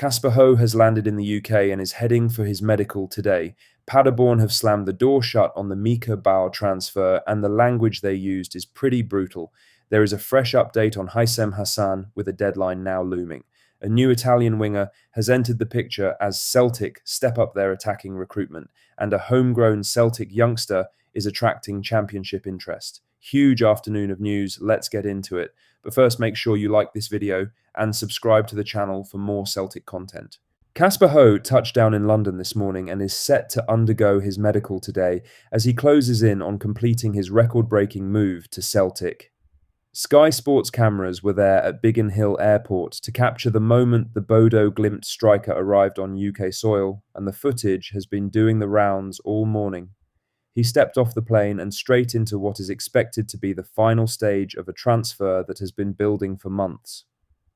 Casper Ho has landed in the UK and is heading for his medical today. Paderborn have slammed the door shut on the Mika Bao transfer, and the language they used is pretty brutal. There is a fresh update on Heism Hassan, with a deadline now looming. A new Italian winger has entered the picture as Celtic step up their attacking recruitment, and a homegrown Celtic youngster is attracting championship interest. Huge afternoon of news, let's get into it. But first, make sure you like this video and subscribe to the channel for more Celtic content. Casper Ho touched down in London this morning and is set to undergo his medical today as he closes in on completing his record-breaking move to Celtic. Sky Sports cameras were there at Biggin Hill Airport to capture the moment the Bodo Glimt striker arrived on UK soil, and the footage has been doing the rounds all morning. He stepped off the plane and straight into what is expected to be the final stage of a transfer that has been building for months.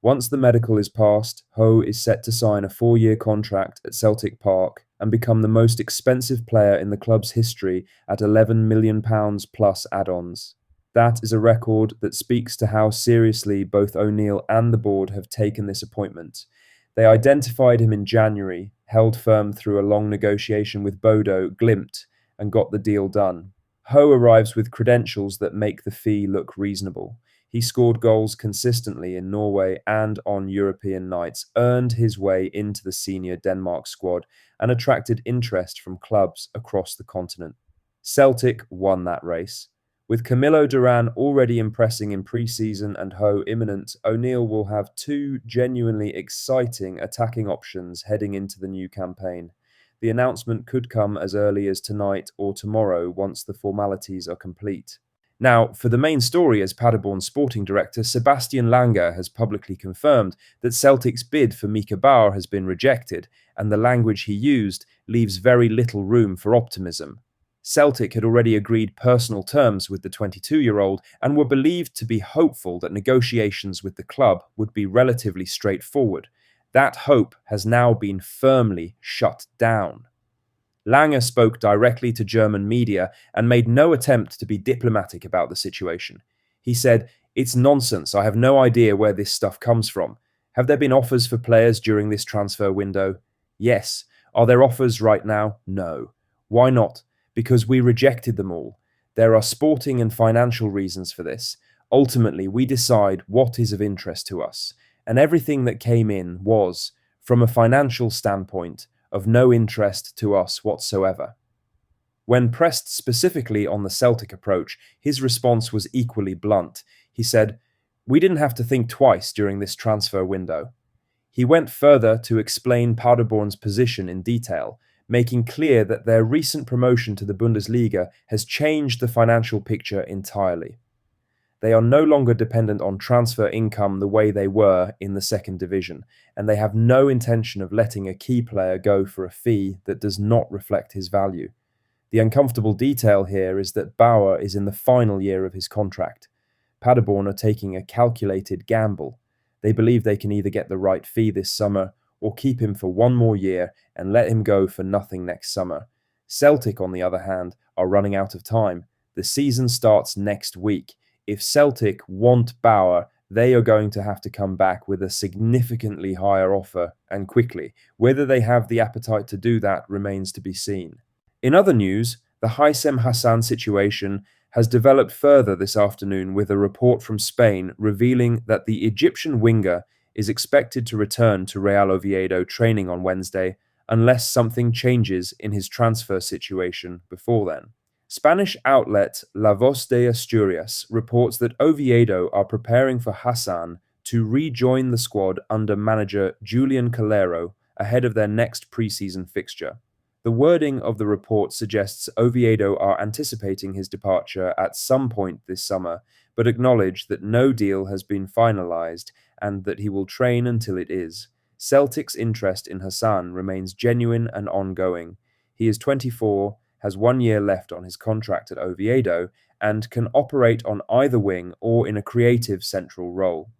Once the medical is passed, Ho is set to sign a 4-year contract at Celtic Park and become the most expensive player in the club's history at £11 million plus add-ons. That is a record that speaks to how seriously both O'Neill and the board have taken this appointment. They identified him in January, held firm through a long negotiation with Bodo Glimt, and got the deal done. Ho arrives with credentials that make the fee look reasonable. He scored goals consistently in Norway and on European nights, earned his way into the senior Denmark squad, and attracted interest from clubs across the continent. Celtic won that race. With Camilo Duran already impressing in pre-season and Ho imminent, O'Neill will have two genuinely exciting attacking options heading into the new campaign. The announcement could come as early as tonight or tomorrow once the formalities are complete. Now, for the main story, as Paderborn sporting director, Sebastian Langer has publicly confirmed that Celtic's bid for Mika Bao has been rejected, and the language he used leaves very little room for optimism. Celtic had already agreed personal terms with the 22-year-old and were believed to be hopeful that negotiations with the club would be relatively straightforward. That hope has now been firmly shut down. Langer spoke directly to German media and made no attempt to be diplomatic about the situation. He said, "It's nonsense. I have no idea where this stuff comes from. Have there been offers for players during this transfer window? Yes. Are there offers right now? No. Why not? Because we rejected them all. There are sporting and financial reasons for this. Ultimately, we decide what is of interest to us. And everything that came in was, from a financial standpoint, of no interest to us whatsoever." When pressed specifically on the Celtic approach, his response was equally blunt. He said, "We didn't have to think twice during this transfer window." He went further to explain Paderborn's position in detail, making clear that their recent promotion to the Bundesliga has changed the financial picture entirely. They are no longer dependent on transfer income the way they were in the second division, and they have no intention of letting a key player go for a fee that does not reflect his value. The uncomfortable detail here is that Bauer is in the final year of his contract. Paderborn are taking a calculated gamble. They believe they can either get the right fee this summer or keep him for one more year and let him go for nothing next summer. Celtic, on the other hand, are running out of time. The season starts next week. If Celtic want Bauer, they are going to have to come back with a significantly higher offer, and quickly. Whether they have the appetite to do that remains to be seen. In other news, the Heisem Hassan situation has developed further this afternoon with a report from Spain revealing that the Egyptian winger is expected to return to Real Oviedo training on Wednesday unless something changes in his transfer situation before then. Spanish outlet La Voz de Asturias reports that Oviedo are preparing for Hassan to rejoin the squad under manager Julian Calero ahead of their next pre-season fixture. The wording of the report suggests Oviedo are anticipating his departure at some point this summer, but acknowledge that no deal has been finalised and that he will train until it is. Celtic's interest in Hassan remains genuine and ongoing. He is 24, has 1 year left on his contract at Oviedo, and can operate on either wing or in a creative central role.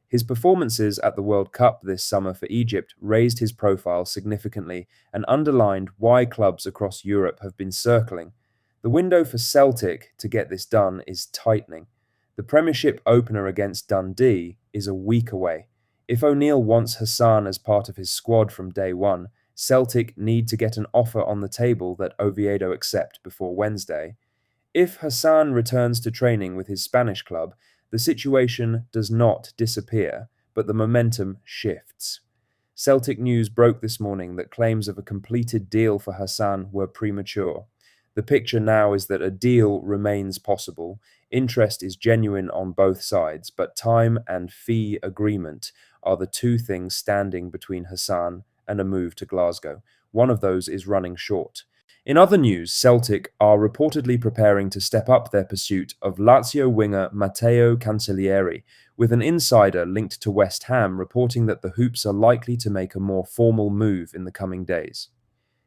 His performances at the World Cup this summer for Egypt raised his profile significantly and underlined why clubs across Europe have been circling. The window for Celtic to get this done is tightening. The Premiership opener against Dundee is a week away. If O'Neill wants Hassan as part of his squad from day one, Celtic need to get an offer on the table that Oviedo accept before Wednesday. If Hassan returns to training with his Spanish club, the situation does not disappear, but the momentum shifts. Celtic News broke this morning that claims of a completed deal for Hassan were premature. The picture now is that a deal remains possible. Interest is genuine on both sides, but time and fee agreement are the two things standing between Hassan and a move to Glasgow. One of those is running short. In other news, Celtic are reportedly preparing to step up their pursuit of Lazio winger Matteo Cancelieri, with an insider linked to West Ham reporting that the Hoops are likely to make a more formal move in the coming days.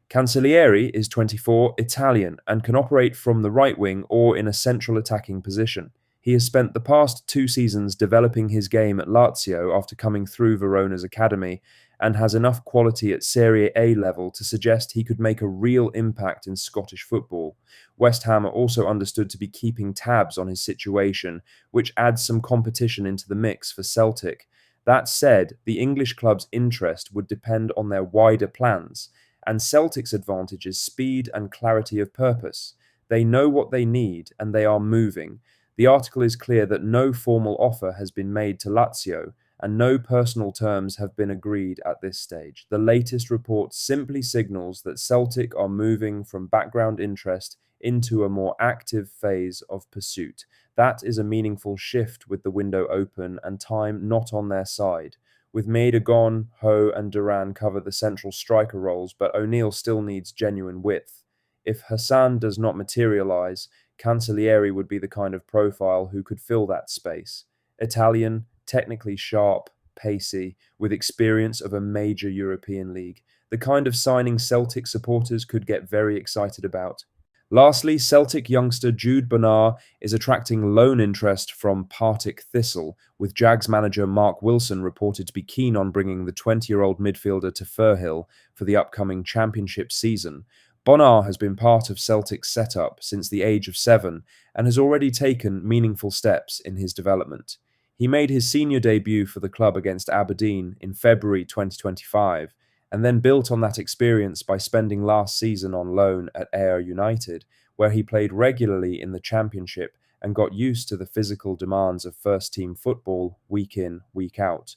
Cancelieri is 24, Italian, and can operate from the right wing or in a central attacking position. He has spent the past 2 seasons developing his game at Lazio after coming through Verona's academy, and has enough quality at Serie A level to suggest he could make a real impact in Scottish football. West Ham are also understood to be keeping tabs on his situation, which adds some competition into the mix for Celtic. That said, the English club's interest would depend on their wider plans, and Celtic's advantage is speed and clarity of purpose. They know what they need, and they are moving. The article is clear that no formal offer has been made to Lazio, and no personal terms have been agreed at this stage. The latest report simply signals that Celtic are moving from background interest into a more active phase of pursuit. That is a meaningful shift with the window open and time not on their side. With Maeda gone, Ho and Duran cover the central striker roles, but O'Neill still needs genuine width. If Hassan does not materialise, Cancelieri would be the kind of profile who could fill that space. Italian, technically sharp, pacey, with experience of a major European league. The kind of signing Celtic supporters could get very excited about. Lastly, Celtic youngster Jude Bonar is attracting loan interest from Partick Thistle, with Jags manager Mark Wilson reported to be keen on bringing the 20-year-old midfielder to Firhill for the upcoming championship season. Bonar has been part of Celtic's setup since the age of 7 and has already taken meaningful steps in his development. He made his senior debut for the club against Aberdeen in February 2025, and then built on that experience by spending last season on loan at Ayr United, where he played regularly in the Championship and got used to the physical demands of first-team football week in, week out.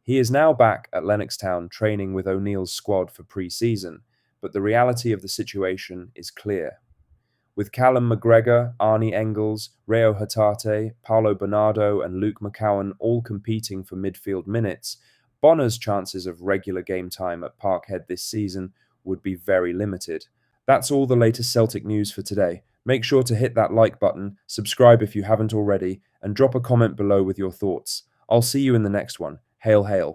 He is now back at Lennox Town training with O'Neill's squad for pre-season, but the reality of the situation is clear. With Callum McGregor, Arnie Engels, Reo Hatate, Paolo Bernardo and Luke McCowan all competing for midfield minutes, Bonner's chances of regular game time at Parkhead this season would be very limited. That's all the latest Celtic news for today. Make sure to hit that like button, subscribe if you haven't already, and drop a comment below with your thoughts. I'll see you in the next one. Hail, hail.